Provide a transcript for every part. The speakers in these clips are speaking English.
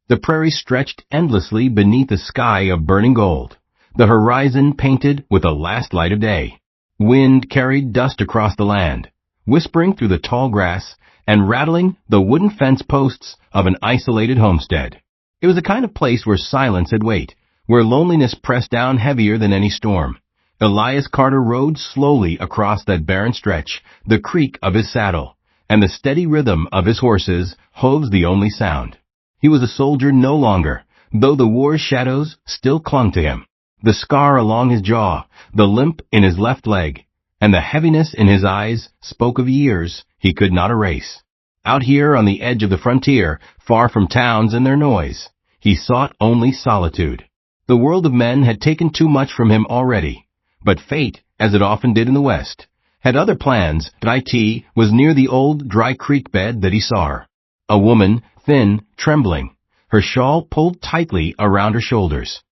The prairie stretched endlessly beneath a sky of burning gold, the horizon painted with the last light of day. Wind carried dust across the land, whispering through the tall grass and rattling the wooden fence posts of an isolated homestead. It was the kind of place where silence had weight, where loneliness pressed down heavier than any storm. Elias Carter rode slowly across that barren stretch, the creak of his saddle, and the steady rhythm of his horses' hooves the only sound. He was a soldier no longer, though the war's shadows still clung to him. The scar along his jaw, the limp in his left leg, and the heaviness in his eyes spoke of years he could not erase. Out here on the edge of the frontier, far from towns and their noise, he sought only solitude. The world of men had taken too much from him already, but fate, as it often did in the West, had other plans. It was near the old dry creek bed that he saw her. A woman, thin, trembling, her shawl pulled tightly around her shoulders,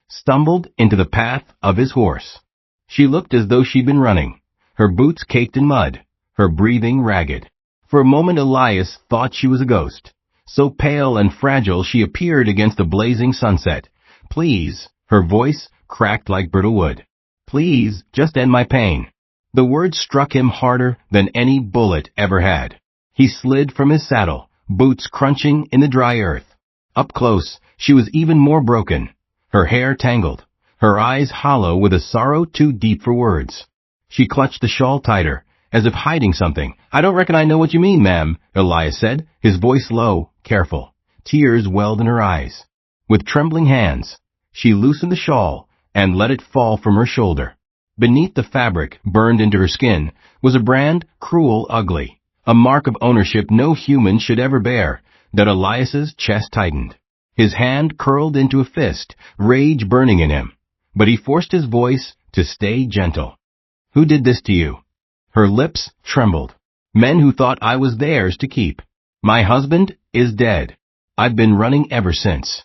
stumbled into the path of his horse. She looked as though she'd been running, her boots caked in mud, her breathing ragged. For a moment Elias thought she was a ghost. So pale and fragile she appeared against the blazing sunset. "Please," her voice cracked like brittle wood. "Please, just end my pain." The words struck him harder than any bullet ever had. He slid from his saddle, boots crunching in the dry earth. Up close, she was even more broken, her hair tangled, her eyes hollow with a sorrow too deep for words. She clutched the shawl tighter, as if hiding something. "I don't reckon I know what you mean, ma'am," Elias said, his voice low, careful. Tears welled in her eyes. With trembling hands, she loosened the shawl and let it fall from her shoulder. Beneath the fabric, burned into her skin, was a brand, cruel, ugly, a mark of ownership no human should ever bear. That Elias's chest tightened. His hand curled into a fist, rage burning in him. But he forced his voice to stay gentle. "Who did this to you?" Her lips trembled. "Men who thought I was theirs to keep. My husband is dead. I've been running ever since."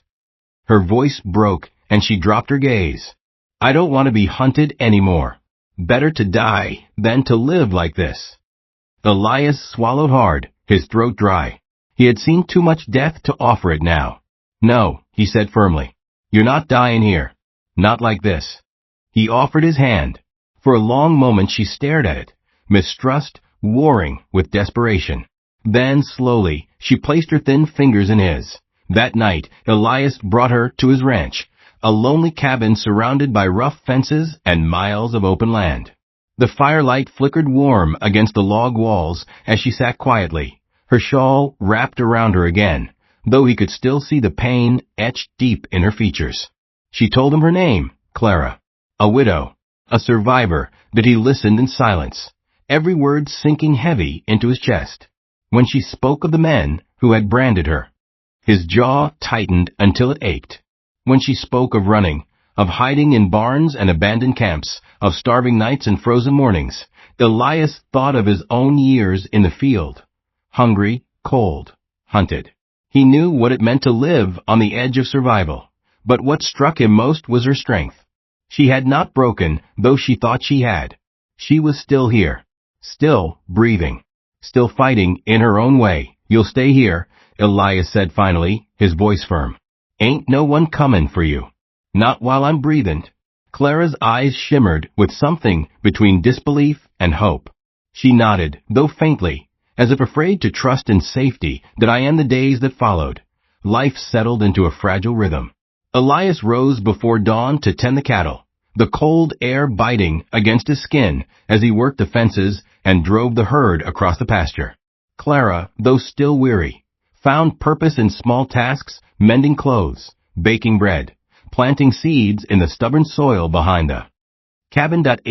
Her voice broke, and she dropped her gaze. "I don't want to be hunted anymore. Better to die than to live like this." Elias swallowed hard, his throat dry. He had seen too much death to offer it now. "No," he said firmly. "You're not dying here. Not like this." He offered his hand. For a long moment she stared at it, mistrust warring with desperation. Then, slowly, she placed her thin fingers in his. That night, Elias brought her to his ranch, a lonely cabin surrounded by rough fences and miles of open land. The firelight flickered warm against the log walls as she sat quietly, her shawl wrapped around her again, though he could still see the pain etched deep in her features. She told him her name, Clara, a widow, a survivor, but he listened in silence, every word sinking heavy into his chest. When she spoke of the men who had branded her, his jaw tightened until it ached. When she spoke of running, of hiding in barns and abandoned camps, of starving nights and frozen mornings, Elias thought of his own years in the field, hungry, cold, hunted. He knew what it meant to live on the edge of survival, but what struck him most was her strength. She had not broken, though she thought she had. She was still here, still breathing, still fighting in her own way. "You'll stay here," Elias said finally, his voice firm. "Ain't no one comin' for you. Not while I'm breathin'." Clara's eyes shimmered with something between disbelief and hope. She nodded, though faintly, as if afraid to trust in safety. "That I am the days that followed." Life settled into a fragile rhythm. Elias rose before dawn to tend the cattle, the cold air biting against his skin as he worked the fences and drove the herd across the pasture. Clara, though still weary, found purpose in small tasks, mending clothes, baking bread, planting seeds in the stubborn soil behind the cabin. At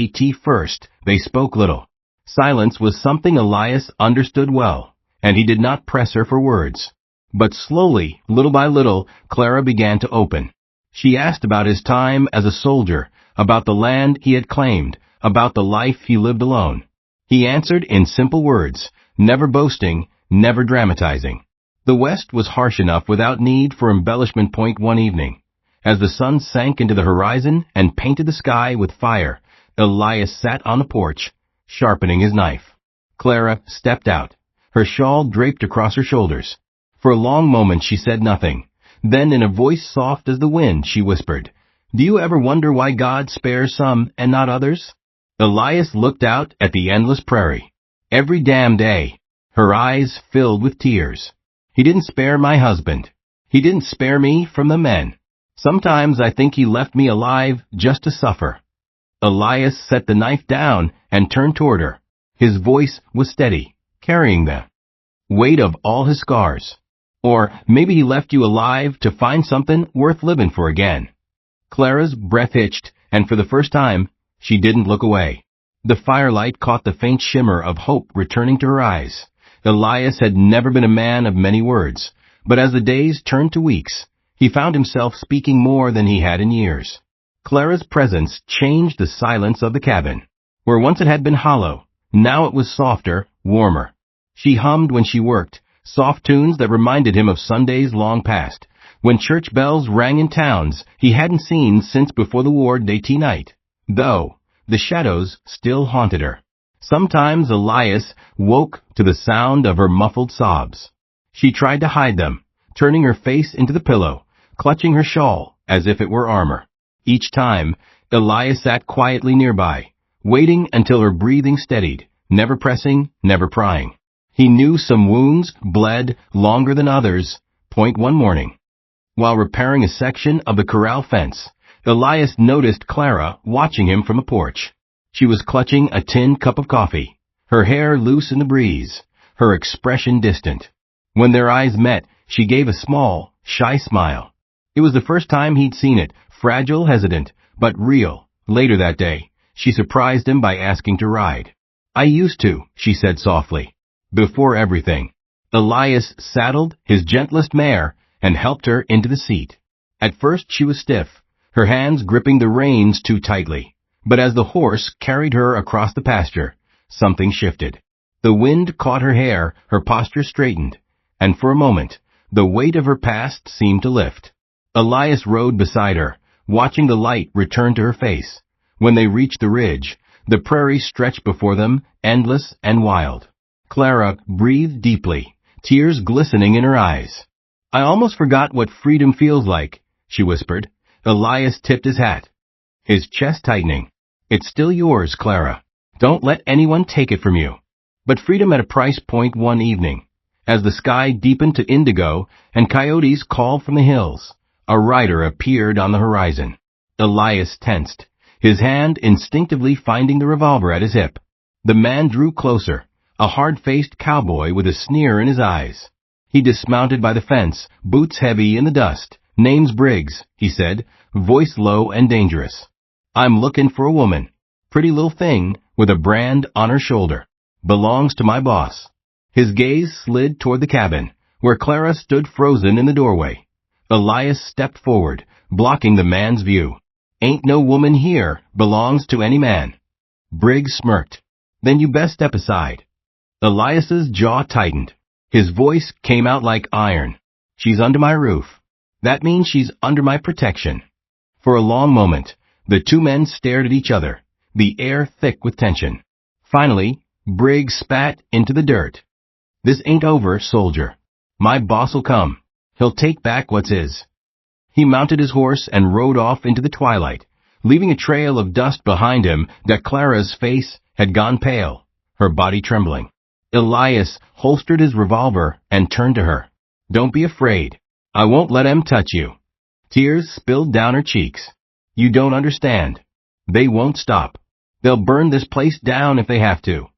first, they spoke little. Silence was something Elias understood well, and he did not press her for words. But slowly, little by little, Clara began to open. She asked about his time as a soldier, about the land he had claimed, about the life he lived alone. He answered in simple words, never boasting, never dramatizing. The West was harsh enough without need for embellishment. One evening, as the sun sank into the horizon and painted the sky with fire, Elias sat on the porch, sharpening his knife. Clara stepped out, her shawl draped across her shoulders. For a long moment she said nothing, Then in a voice soft as the wind, she whispered, "Do you ever wonder why God spares some and not others?" Elias looked out at the endless prairie. Every damn day, her eyes filled with tears. He didn't spare my husband. He didn't spare me from the men. Sometimes I think he left me alive just to suffer. Elias set the knife down and turned toward her. His voice was steady, carrying the weight of all his scars. Or maybe he left you alive to find something worth living for again. Clara's breath hitched, and for the first time, she didn't look away. The firelight caught the faint shimmer of hope returning to her eyes. Elias had never been a man of many words, but as the days turned to weeks, he found himself speaking more than he had in years. Clara's presence changed the silence of the cabin. Where once it had been hollow, now it was softer, warmer. She hummed when she worked, soft tunes that reminded him of Sundays long past, when church bells rang in towns he hadn't seen since before the war day-night, though the shadows still haunted her. Sometimes Elias woke to the sound of her muffled sobs. She tried to hide them, turning her face into the pillow, clutching her shawl as if it were armor. Each time, Elias sat quietly nearby, waiting until her breathing steadied, never pressing, never prying. He knew some wounds bled longer than others. One morning, while repairing a section of the corral fence, Elias noticed Clara watching him from the porch. She was clutching a tin cup of coffee, her hair loose in the breeze, her expression distant. When their eyes met, she gave a small, shy smile. It was the first time he'd seen it, fragile, hesitant, but real. Later that day, she surprised him by asking to ride. "I used to," she said softly. Before everything, Elias saddled his gentlest mare and helped her into the seat. At first she was stiff, her hands gripping the reins too tightly. But as the horse carried her across the pasture, something shifted. The wind caught her hair, her posture straightened, and for a moment, the weight of her past seemed to lift. Elias rode beside her, watching the light return to her face. When they reached the ridge, the prairie stretched before them, endless and wild. Clara breathed deeply, tears glistening in her eyes. "I almost forgot what freedom feels like," she whispered. Elias tipped his hat, his chest tightening. "It's still yours, Clara. Don't let anyone take it from you." But freedom at a price. One evening, as the sky deepened to indigo and coyotes called from the hills, a rider appeared on the horizon. Elias tensed, his hand instinctively finding the revolver at his hip. The man drew closer, a hard-faced cowboy with a sneer in his eyes. He dismounted by the fence, boots heavy in the dust. "Name's Briggs," he said, voice low and dangerous. "I'm looking for a woman. Pretty little thing with a brand on her shoulder. Belongs to my boss." His gaze slid toward the cabin, where Clara stood frozen in the doorway. Elias stepped forward, blocking the man's view. "Ain't no woman here belongs to any man." Briggs smirked. "Then you best step aside." Elias's jaw tightened. His voice came out like iron. "She's under my roof. That means she's under my protection." For a long moment, the two men stared at each other, the air thick with tension. Finally, Briggs spat into the dirt. "This ain't over, soldier. My boss'll come. He'll take back what's his." He mounted his horse and rode off into the twilight, leaving a trail of dust behind him that Clara's face had gone pale, her body trembling. Elias holstered his revolver and turned to her. "Don't be afraid. I won't let 'em touch you." Tears spilled down her cheeks. "You don't understand. They won't stop. They'll burn this place down if they have to."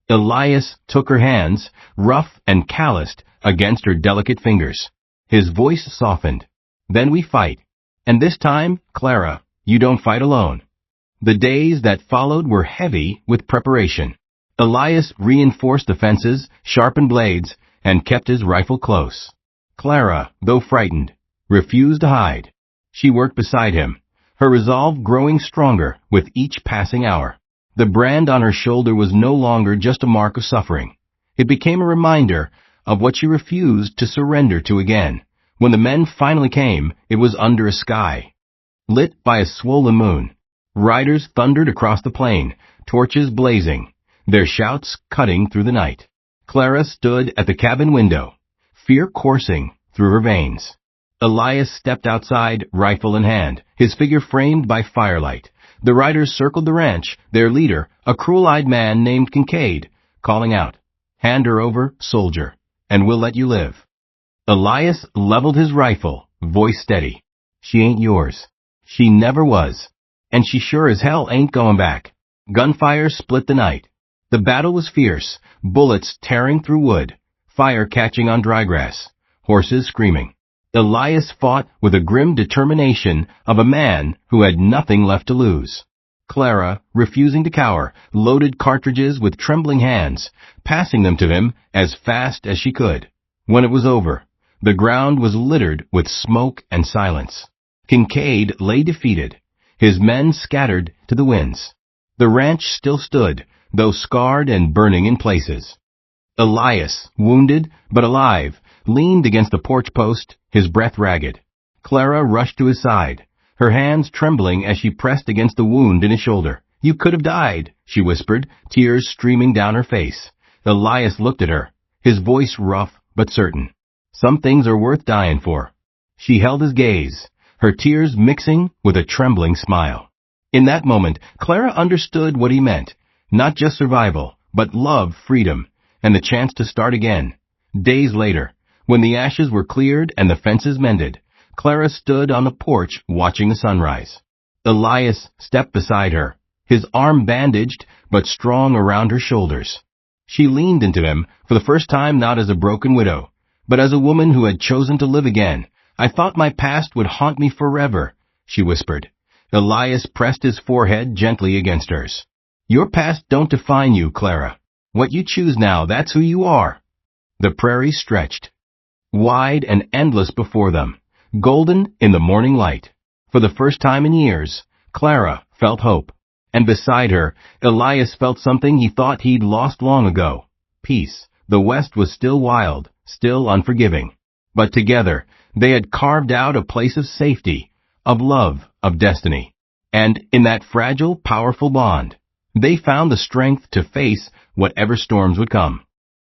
Elias took her hands, rough and calloused, against her delicate fingers. His voice softened. "Then we fight. And this time, Clara, you don't fight alone." The days that followed were heavy with preparation. Elias reinforced the fences, sharpened blades, and kept his rifle close. Clara, though frightened, refused to hide. She worked beside him, her resolve growing stronger with each passing hour. The brand on her shoulder was no longer just a mark of suffering. It became a reminder of what she refused to surrender to again. When the men finally came, it was under a sky lit by a swollen moon. Riders thundered across the plain, torches blazing, their shouts cutting through the night. Clara stood at the cabin window, fear coursing through her veins. Elias stepped outside, rifle in hand, his figure framed by firelight. The riders circled the ranch, their leader, a cruel-eyed man named Kincaid, calling out, "Hand her over, soldier, and we'll let you live." Elias leveled his rifle, voice steady. "She ain't yours. She never was. And she sure as hell ain't going back." Gunfire split the night. The battle was fierce, bullets tearing through wood, fire catching on dry grass, horses screaming. Elias fought with the grim determination of a man who had nothing left to lose. Clara, refusing to cower, loaded cartridges with trembling hands, passing them to him as fast as she could. When it was over, the ground was littered with smoke and silence. Kincaid lay defeated, his men scattered to the winds. The ranch still stood, though scarred and burning in places. Elias, wounded but alive, leaned against the porch post, his breath ragged. Clara rushed to his side, her hands trembling as she pressed against the wound in his shoulder. "You could have died," she whispered, tears streaming down her face. Elias looked at her, his voice rough but certain. "Some things are worth dying for." She held his gaze, her tears mixing with a trembling smile. In that moment, Clara understood what he meant. Not just survival, but love, freedom, and the chance to start again. Days later, when the ashes were cleared and the fences mended, Clara stood on the porch watching the sunrise. Elias stepped beside her, his arm bandaged but strong around her shoulders. She leaned into him, for the first time not as a broken widow, but as a woman who had chosen to live again. "I thought my past would haunt me forever," she whispered. Elias pressed his forehead gently against hers. "Your past don't define you, Clara. What you choose now, that's who you are." The prairie stretched, wide and endless before them, golden in the morning light. For the first time in years, Clara felt hope. And beside her, Elias felt something he thought he'd lost long ago. Peace. The West was still wild, still unforgiving. But together, they had carved out a place of safety, of love, of destiny. And in that fragile, powerful bond, they found the strength to face whatever storms would come.